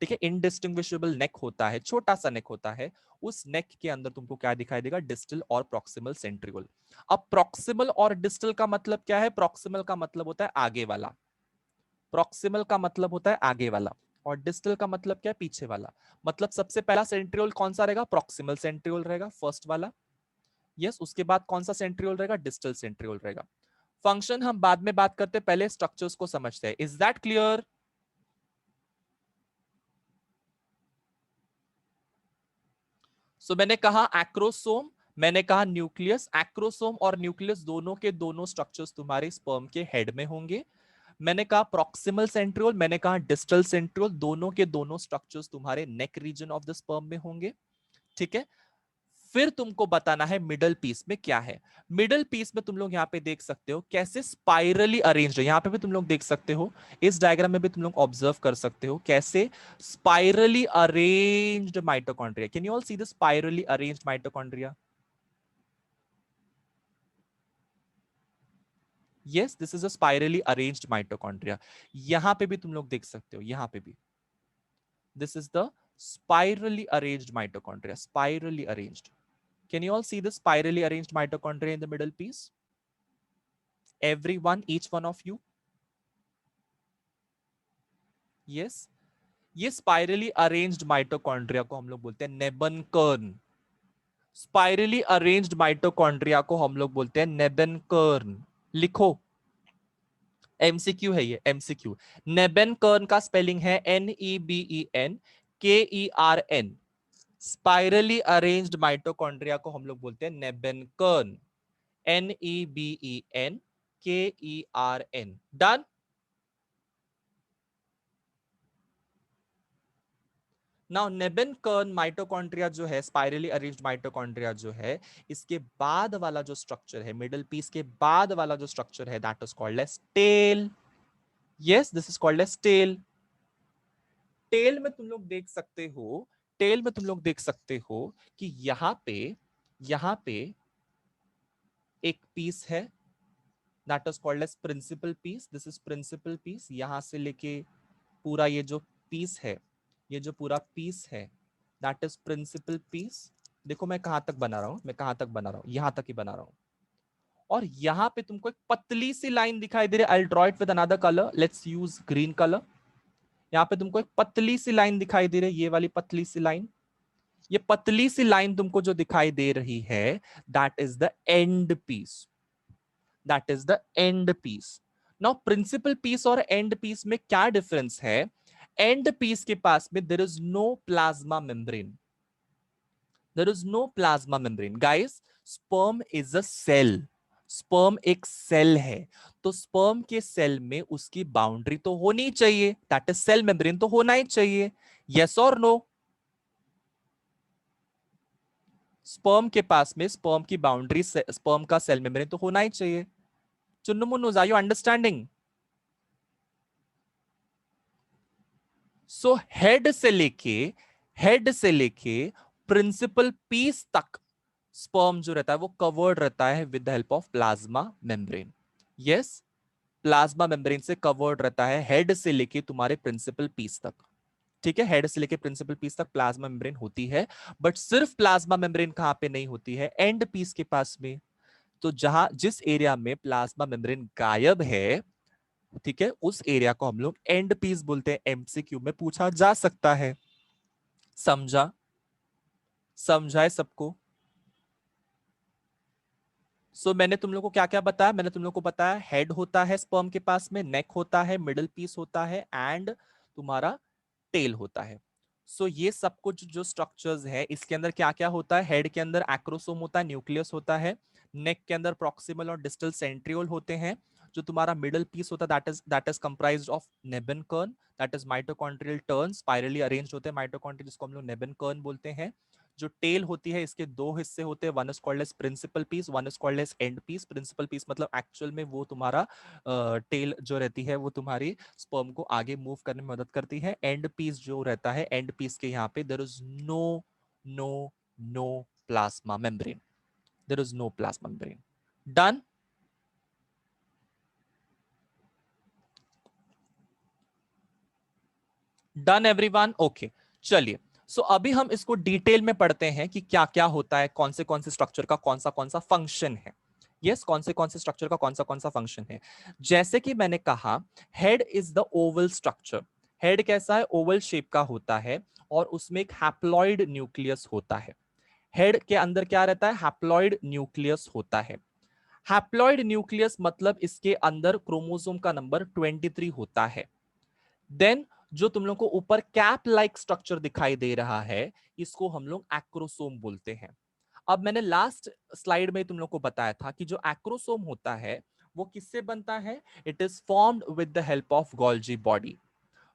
ठीक है, इनडिस्टिंग्विशेबल नेक होता है, छोटा सा नेक होता है, उस नेक के अंदर तुमको क्या दिखाई देगा? डिस्टल और प्रॉक्सिमल सेंट्रियोल। अब प्रॉक्सिमल और डिस्टल का मतलब क्या है? प्रॉक्सिमल का मतलब होता है आगे वाला, प्रॉक्सिमल का मतलब होता है आगे वाला, और डिस्टल का मतलब क्या है? पीछे वाला। मतलब सबसे पहला सेंट्रियोल कौन सा रहेगा? प्रॉक्सिमल सेंट्रियोल रहेगा, फर्स्ट वाला। यस, उसके बाद कौन सा सेंट्रियोल रहेगा? डिस्टल सेंट्रियोल रहेगा। फंक्शन हम बाद में बात करते हैं, पहले स्ट्रक्चर्स को समझते हैं। Is that clear? सो मैंने कहा एक्रोसोम, मैंने कहा न्यूक्लियस। एक्रोसोम और न्यूक्लियस दोनों के दोनों स्ट्रक्चर्स तुम्हारे स्पर्म के हेड में होंगे। मैंने कहा प्रॉक्सिमल सेंट्रियोल, मैंने कहा डिस्टल सेंट्रियोल, दोनों के दोनों स्ट्रक्चर्स तुम्हारे neck region of the sperm में होंगे। ठीक है, फिर तुमको बताना है मिडल पीस में क्या है। मिडल पीस में तुम लोग यहां पे देख सकते हो कैसे स्पाइरली अरेंज्ड है, यहां पे भी तुम लोग देख सकते हो, इस डायग्राम में भी तुम लोग ऑब्जर्व कर सकते हो कैसे spirally arranged mitochondria. Can you all see the spirally arranged mitochondria? Yes, this is a spirally arranged mitochondria. यहां पे भी तुम लोग देख सकते हो, यहां पे भी this is the spirally arranged mitochondria, spirally arranged. Can you all see the spirally arranged mitochondria in the middle piece? Everyone, each one of you? Yes. ये स्पाइरली अरेंज्ड माइटोकॉन्ड्रिया को हम लोग बोलते हैं नेबनकर्न। स्पाइरली अरेंज्ड माइटोकॉन्ड्रिया को हम लोग बोलते हैं नेबनकर्न। लिखो, एमसीक्यू है ये, एमसीक्यू। नेबनकर्न का स्पेलिंग है NEBENKERN। स्पाइरली अरेंज्ड माइटोकॉन्ड्रिया को हम लोग बोलते हैं नेबनकर्न। NEBENKERN। डन। नाउ नेबेनकर्न माइटोकॉन्ड्रिया जो है, स्पाइरली अरेंज्ड माइटोकॉन्ड्रिया जो है, इसके बाद वाला जो स्ट्रक्चर है, मिडिल पीस के बाद वाला जो स्ट्रक्चर है, that is called as tail. Yes, this is called as tail. Tail में तुम लोग देख सकते हो, टेल में तुम लोग देख सकते हो कि यहां पे एक पीस है, that is called as principal piece. This is principal piece. यहां से लेके पूरा ये जो पीस है, ये जो पूरा पीस है, दैट इज प्रिंसिपल पीस। देखो मैं कहां तक बना रहा हूं, मैं कहां तक बना रहा हूं, यहां तक ही बना रहा हूं। और यहां पे तुमको एक पतली सी लाइन दिखाई दे रही है। I draw it with another colour, let's use green colour. यहां पे तुमको एक पतली सी लाइन दिखाई दे रही है, ये वाली पतली सी लाइन। ये पतली सी लाइन तुमको जो दिखाई दे रही है, that is the end piece. That is the end piece. Now principal piece और एंड पीस में क्या डिफरेंस है? एंड पीस के पास में there is no plasma membrane. There is no plasma membrane guys. Sperm is a cell. Sperm एक सेल है, तो स्पर्म के सेल में उसकी बाउंड्री तो होनी चाहिए, दैट इज सेल मेम्ब्रेन तो होना ही चाहिए। यस और नो? स्पर्म के पास में, स्पर्म की बाउंड्री, स्पर्म का सेल मेम्ब्रेन तो होना ही चाहिए। Chunnu Munnu, are you understanding? So head से लेके प्रिंसिपल पीस तक स्पर्म जो रहता है वो कवर्ड रहता है with the help of plasma membrane. Yes, plasma membrane से कवर्ड रहता है हेड से लेके तुम्हारे प्रिंसिपल पीस तक। ठीक है, हेड से लेके प्रिंसिपल पीस तक प्लाज्मा मेम्ब्रेन होती है। बट सिर्फ प्लाज्मा मेम्ब्रेन कहां पे नहीं होती है? एंड पीस के पास में। तो जहां जिस एरिया में प्लाज्मा मेम्ब्रेन गायब है, ठीक है, उस एरिया को हम लोग एंड पीस बोलते हैं। एमसीक्यू में पूछा जा सकता है। समझा? समझाए सबको? मैंने तुम लोग को क्या क्या बताया? मैंने तुम लोग को बताया हेड होता है स्पर्म के पास में, नेक होता है, मिडिल पीस होता है, एंड तुम्हारा टेल होता है। ये सब कुछ जो स्ट्रक्चर्स है, इसके अंदर क्या क्या होता है? हेड के अंदर एक्रोसोम होता है, न्यूक्लियस होता है। नेक के अंदर प्रॉक्सिमल और डिस्टल सेंट्रियोल होते हैं। जो तुम्हारा मिडिल पीस होता है, that is comprised of nebenkern, that is mitochondrial turn, spirally arranged होते हैं माइटोकॉन्ड्रिया, जिसको हम लोग नेबेनकर्न बोलते हैं। जो टेल होती है, इसके दो हिस्से होते हैं, one is called as principal piece, one is called as end piece. Principal piece मतलब एक्चुअल में वो तुम्हारा टेल जो रहती है वो तुम्हारी स्पर्म को आगे मूव करने में मदद करती है। एंड पीस जो रहता है, एंड पीस के यहाँ पे there is no no no plasma membrane. There is no plasma membrane. Done? Done everyone? Okay, चलिए। अभी हम इसको डिटेल में पढ़ते हैं कि क्या क्या होता है, कौन से स्ट्रक्चर का कौन सा फंक्शन है। यस, कौन से स्ट्रक्चर का कौन सा फंक्शन है। जैसे कि मैंने कहा, head is the Oval structure. Head कैसा है? ओवल शेप का होता है, और उसमें एक हैप्लॉइड न्यूक्लियस होता है। हेड के अंदर क्या रहता है? हैप्लॉइड न्यूक्लियस होता है। हैप्लॉइड न्यूक्लियस मतलब इसके अंदर क्रोमोसोम का नंबर 23 होता है। देन जो तुम लोग को ऊपर कैप लाइक स्ट्रक्चर दिखाई दे रहा है, इसको हम लोग एक्रोसोम बोलते हैं। अब मैंने लास्ट स्लाइड में तुम लोग को बताया था कि जो एक्रोसोम होता है वो किससे बनता है? It is formed with the help of Golgi body.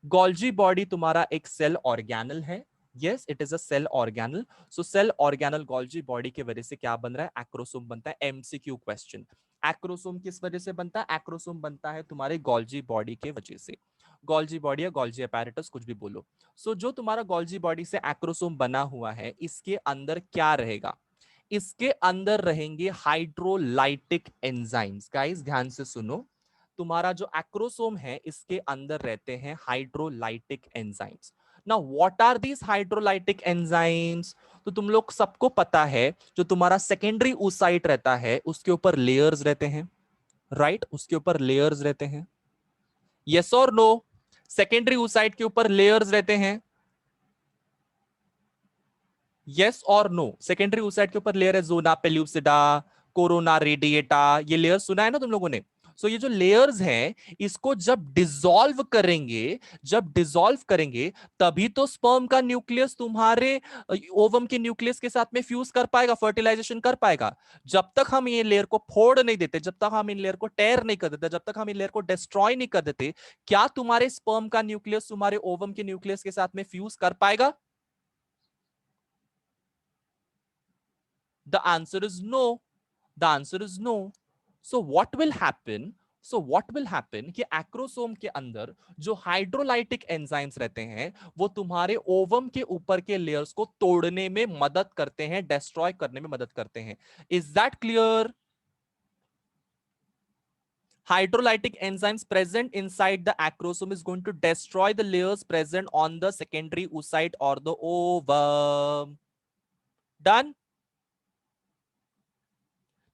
Golgi body तुम्हारा एक सेल ऑर्गेनल है। Yes, it is a cell organelle. Cell organelle Golgi body की वजह से क्या बन रहा है? एक्रोसोम बनता है। MCQ question. एक्रोसोम किस वजह से बनता है? एक्रोसोम बनता है तुम्हारे गोल्जी बॉडी के वजह से। गोल्जी बॉडी या गोल्जी अपैरेटस, कुछ भी बोलो। जो तुम्हारा गोल्जी बॉडी से एक्रोसोम बना हुआ है, इसके अंदर क्या रहेगा? इसके अंदर रहेंगे हाइड्रोलाइटिक एंजाइम्स। गाइस ध्यान से सुनो, तुम्हारा जो एक्रोसोम है इसके अंदर रहते हैं हाइड्रोलाइटिक एंजाइम्स। ना what are these hydrolytic enzymes? तो तुम लोग सबको पता है, जो तुम्हारा सेकेंडरी oocyte रहता है उसके ऊपर लेयर्स रहते हैं, राइट? उसके ऊपर लेयर्स रहते हैं, यस और नो? सेकेंडरी oocyte के ऊपर लेयर्स रहते हैं, यस और नो? सेकेंडरी oocyte के ऊपर लेयर है जोना पेल्यूसिडा, कोरोना रेडिएटा, ये लेयर सुना है ना तुम लोगों ने? सो ये जो लेयर्स हैं, इसको जब डिसॉल्व करेंगे, जब डिसॉल्व करेंगे तभी तो स्पर्म का न्यूक्लियस तुम्हारे ओवम के न्यूक्लियस के साथ में फ्यूज कर पाएगा, फर्टिलाइजेशन कर पाएगा। जब तक हम ये लेयर को फोड़ नहीं देते, जब तक हम इन लेयर को टेयर नहीं कर देते, जब तक हम इन लेयर को डिस्ट्रॉय नहीं कर देते, क्या तुम्हारे स्पर्म का न्यूक्लियस तुम्हारे ओवम के न्यूक्लियस के साथ में फ्यूज कर पाएगा? The answer is no. The answer is no. So what will happen? So what will happen कि एक्रोसोम के अंदर जो हाइड्रोलाइटिक एंजाइम्स रहते हैं वो तुम्हारे ओवम के ऊपर के लेयर्स को तोड़ने में मदद करते हैं, डिस्ट्रॉय करने में मदद करते हैं। Is that clear? Hydrolytic enzymes present inside the acrosome is going to destroy the layers present on the secondary oocyte or the ovum. Done?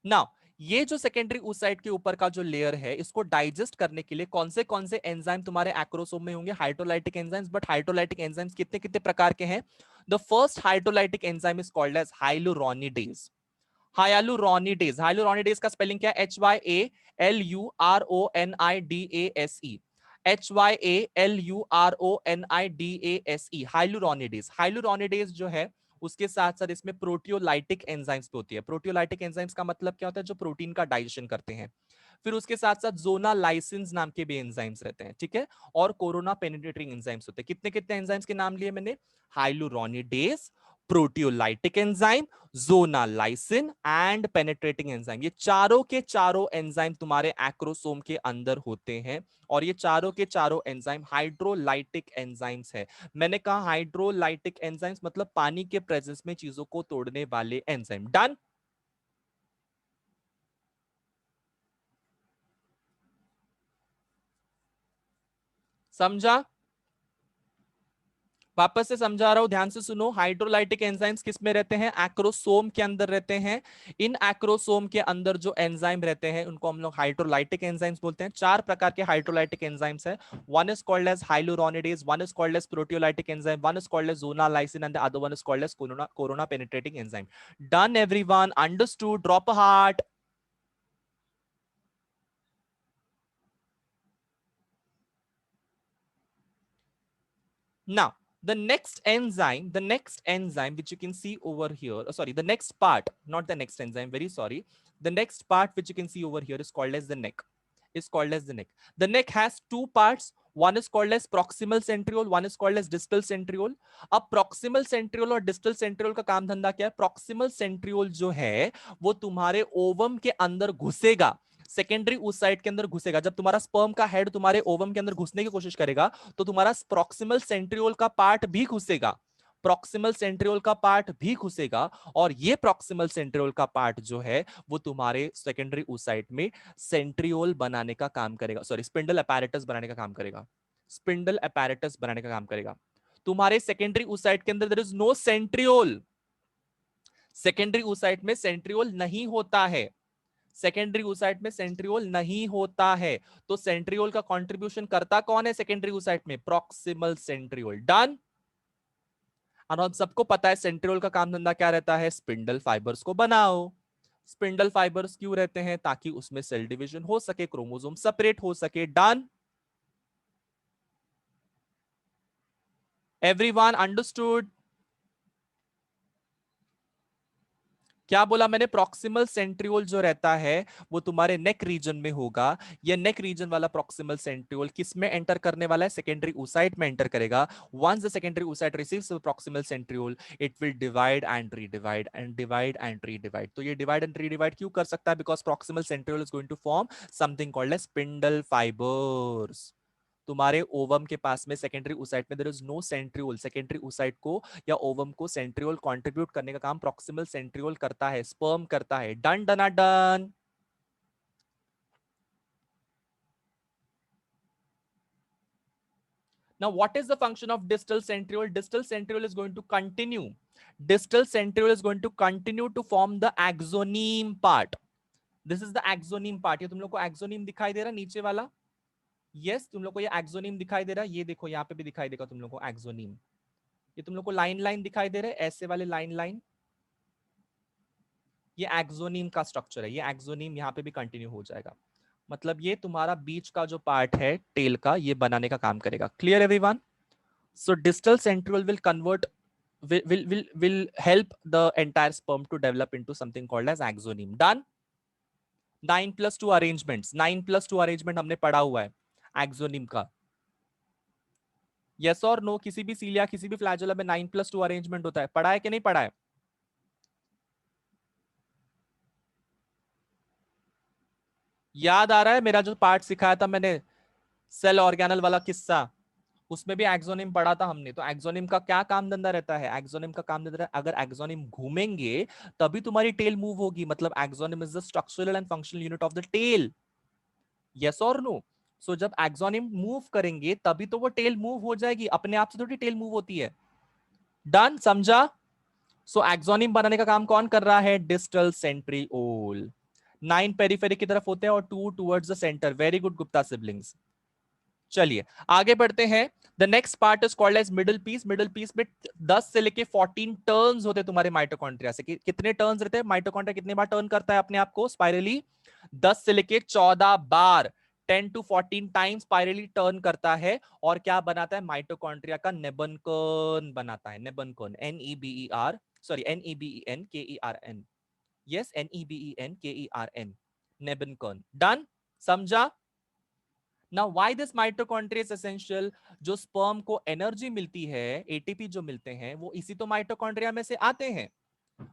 Now ये जो सेकेंडरी oocyte के ऊपर का जो लेयर है, इसको डाइजेस्ट करने के लिए कौन से एंजाइम तुम्हारे एक्रोसोम में होंगे? Hydrolytic enzymes. But hydrolytic enzymes कितने कितने प्रकार के हैं? The first hydrolytic enzyme is called as hyaluronidase. Hyaluronidase, hyaluronidase का स्पेलिंग क्या है? HYALURONIDASE, HYALURONIDASE, hyaluronidase. हाइलुरोनिडेज जो है उसके साथ साथ इसमें प्रोटियोलाइटिक एंजाइम्स भी होती है। प्रोटियोलाइटिक एंजाइम्स का मतलब क्या होता है? जो प्रोटीन का डाइजेशन करते हैं। फिर उसके साथ साथ जोना लाइसिन्स नाम के भी एंजाइम्स रहते हैं, ठीक है? और कोरोना पेनिट्रेटिंग एंजाइम्स होते हैं। कितने कितने एंजाइम्स के नाम लिए मैंने? Hyaluronidase, proteolytic enzyme, zona lysin and penetrating enzyme. ये चारों के चारों एंजाइम तुम्हारे एक्रोसोम के अंदर होते हैं और ये चारों के चारों एंजाइम हाइड्रोलाइटिक एंजाइम्स है। मैंने कहा हाइड्रोलाइटिक एंजाइम्स मतलब पानी के प्रेजेंस में चीजों को तोड़ने वाले एंजाइम। डन? समझा? वापस से समझा रहा हूं, ध्यान से सुनो। हाइड्रोलाइटिक एंजाइम्स किस में रहते हैं? एक्रोसोम के अंदर रहते हैं। इन एक्रोसोम के अंदर जो एंजाइम रहते हैं उनको हम लोग हाइड्रोलाइटिक एंजाइम्स बोलते हैं। चार प्रकार के हाइड्रोलाइटिक एंजाइम्स है। One is called as hyaluronidase, one is called as proteolytic enzyme, one is called as zona lysin and the other one is called as corona penetrating enzyme. Done everyone? Understood? Drop a heart. Now, the next enzyme which you can see over here, sorry, the next part, not the next enzyme, very sorry. The next part which you can see over here is called as the neck. Is called as the neck. The neck has two parts. One is called as proximal centriole, one is called as distal centriole. अब proximal centriole और distal centriole का काम धंधा क्या है? proximal centriole जो है वो तुम्हारे ओवम के अंदर घुसेगा, सेकेंडरी oocyte के अंदर घुसेगा। जब तुम्हारा स्पर्म का हेड तुम्हारे ओवम के अंदर घुसने की कोशिश करेगा तो तुम्हारा प्रॉक्सिमल सेंट्रियोल का पार्ट भी घुसेगा, प्रॉक्सिमल सेंट्रियोल का पार्ट भी घुसेगा। और ये प्रॉक्सिमल सेंट्रियोल का पार्ट जो है वो तुम्हारे सेकेंडरी oocyte में सेंट्रियोल बनाने का काम करेगा, सॉरी स्पिंडल अपैरेटस बनाने का काम करेगा, स्पिंडल अपैरेटस बनाने का काम करेगा। तुम्हारे सेकेंडरी oocyte के अंदर there is no centriole, secondary oocyte में सेंट्रियोल नहीं होता है, सेकेंडरी oocyte में सेंट्रियोल नहीं होता है। तो सेंट्रियोल का कंट्रीब्यूशन करता कौन है सेकेंडरी oocyte में? Proximal centriole. डन? और हम सबको पता है सेंट्रियोल का काम धंधा क्या रहता है? स्पिंडल फाइबर्स को बनाओ। स्पिंडल फाइबर्स क्यों रहते हैं? ताकि उसमें सेल डिवीजन हो सके, क्रोमोसोम सेपरेट हो सके। डन? Everyone understood? क्या बोला मैंने? प्रॉक्सिमल सेंट्रियोल जो रहता है वो तुम्हारे नेक रीजन में होगा। ये नेक रीजन वाला प्रॉक्सिमल सेंट्रियोल किस में एंटर करने वाला है? सेकेंडरी oocyte में एंटर करेगा। Once the secondary oocyte receives the proximal centriole, it will divide and redivide and divide and redivide. तो ये डिवाइड एंड रीडिवाइड क्यों कर सकता है? Because proximal centriole is going to form something called as spindle fibres. तुम्हारे ओवम के पास में सेकेंडरी oocyte में there is no centriole, secondary oocyte को या ओवम को सेंट्रियोल कंट्रीब्यूट करने का काम प्रॉक्सिमल सेंट्रियोल करता है, स्पर्म करता है। डन डना डन। Now, what is the function of distal centriole? Distal centriole is going to continue. Distal centriole is going to continue to form the axoneme part. This is the axoneme part. ये तुम लोग को axoneme दिखाई दे रहा है नीचे वाला? Yes, तुम लोग को ये axoneme दिखाई दे रहा है। ये देखो यहाँ पे भी दिखाई देगा तुम लोग को axoneme. ये तुम लोग को लाइन लाइन दिखाई दे रहे हैं, ऐसे वाले लाइन लाइन। ये axoneme का स्ट्रक्चर है। ये axoneme यहाँ पे भी कंटिन्यू हो जाएगा। मतलब ये तुम्हारा बीच का जो पार्ट है टेल का, ये बनाने का काम करेगा। Clear everyone? So distal centriole will convert will help the entire sperm to develop into something called as axoneme. Done. 9+2 arrangements, 9+2 arrangement हमने पढ़ा हुआ है axoneme का। Yes और no? किसी भी सीलिया, किसी भी फ्लैजुला में 9+2 अरेंजमेंट होता है। पढ़ा है कि नहीं पढ़ा है? याद आ रहा है मेरा जो पार्ट सिखाया था मैंने, सेल ऑर्गेनल वाला किस्सा, उसमें भी एक्सोनिम पढ़ा था हमने। तो एक्सोनिम का क्या काम धंधा रहता है? एक्सोनिम का काम धंधा, अगर एक्सोनिम घूमेंगे तभी तुम्हारी टेल मूव होगी। मतलब axoneme is the structural and functional unit of the tail. Yes और नो? सो जब एक्सोनिम मूव करेंगे तभी तो वो टेल मूव हो जाएगी, अपने आप से थोड़ी टेल मूव होती है। डन, समझा? सो एक्सोनिम बनाने का काम कौन कर रहा है? Distal centriole. 9 पेरिफेरी की तरफ होते हैं और 2 towards the centre. Very good Gupta siblings. चलिए आगे बढ़ते हैं। The next part is called as middle piece. Middle piece में 10 से लेके 14 टर्न्स होते हैं तुम्हारे माइटोकॉन्ड्रिया से। कितने टर्न्स रहते हैं? माइटोकॉन्ड्रिया कितने बार टर्न करता है अपने आप को स्पाइरली? 10 से लेके 14 बार, 10 to 14 टाइम्स स्पाइरली टर्न करता है। और क्या बनाता है? माइटोकॉन्ड्रिया का नेबनकर्न बनाता है। Nebenkern, NEBER, sorry NEBENKERN। Yes, NEBENKERN, nebenkern. Done, समझा? Now why this mitochondria is essential? जो स्पर्म को एनर्जी मिलती है, एटीपी जो मिलते हैं, वो इसी तो माइटोकॉन्ड्रिया में से आते हैं।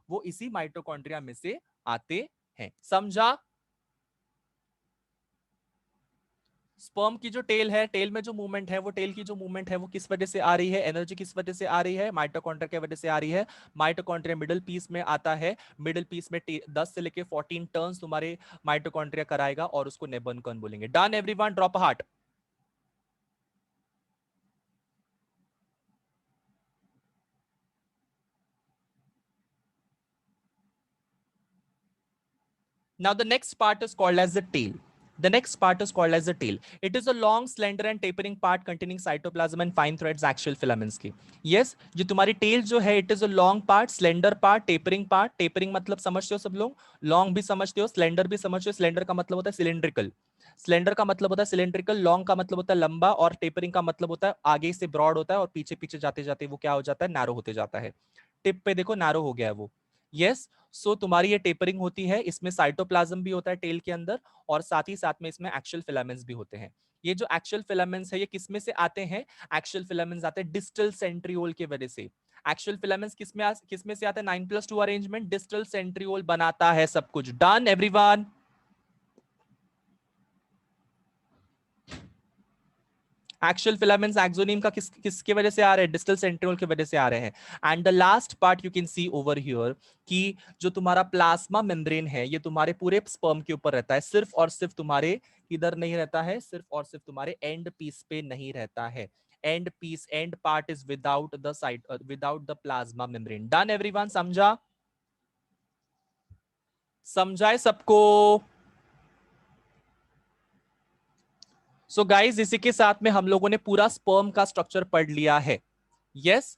वो इसी माइटोकॉन्ड्रिया में से आते हैं। समझा? स्पर्म की जो टेल है, टेल में जो मूवमेंट है, वो टेल की जो मूवमेंट है वो किस वजह से आ रही है? एनर्जी किस वजह से आ रही है? माइटोकॉन्ड्रिया की वजह से आ रही है। माइटोकॉन्ड्रिया मिडिल पीस में आता है। मिडिल पीस में 10 से लेके 14 टर्न्स तुम्हारे माइटोकॉन्ड्रिया कराएगा और उसको नेबनकर्न बोलेंगे। Done everyone, drop heart. Now the next part is called as the tail. The next part is called as the tail. It is a long, slender and tapering part containing cytoplasm and fine threads, axial filaments की. Yes, जो तुम्हारी tail जो है, it is a long part, slender part, tapering part. Tapering मतलब समझते हो सब लोग? Long भी समझते हो, slender भी समझते हो। Slender का मतलब होता है cylindrical. स्लेंडर का मतलब होता है सिलेंड्रिकल, लॉन्ग का मतलब होता है लंबा, और टेपरिंग का मतलब होता है आगे से ब्रॉड होता है और पीछे पीछे जाते जाते वो क्या हो जाता है? नैरो होते जाता है। टिप पे देखो नैरो हो गया है वो। यस, सो तुम्हारी ये टेपरिंग होती है, इसमें साइटोप्लाज्म भी होता है टेल के अंदर, और साथ ही साथ में इसमें एक्शियल फिलामेंट्स भी होते हैं। ये जो एक्शियल फिलामेंट्स है ये किस में से आते हैं? एक्शियल फिलामेंट्स आते हैं डिस्टल सेंट्रियोल की वजह से। एक्शियल फिलामेंट्स किसमें से आते हैं? 9+2 अरेंजमेंट, डिस्टल सेंट्रियोल बनाता है सब कुछ। Done everyone? Axial filaments exonym का किसके वजह से आ रहे हैं? डिस्टल सेंट्रियोल की वजह से आ रहे हैं। And the last part you can see over here कि जो तुम्हारा प्लाज्मा मेम्ब्रेन है ये तुम्हारे पूरे स्पर्म के ऊपर रहता है, सिर्फ और सिर्फ तुम्हारे इधर नहीं रहता है, सिर्फ और सिर्फ तुम्हारे एंड पीस पे नहीं रहता है। End piece, end part is without the side, without the plasma membrane. Done everyone? समझा? समझाए सबको? सो गाइस इसी के साथ में हम लोगों ने पूरा स्पर्म का स्ट्रक्चर पढ़ लिया है। यस,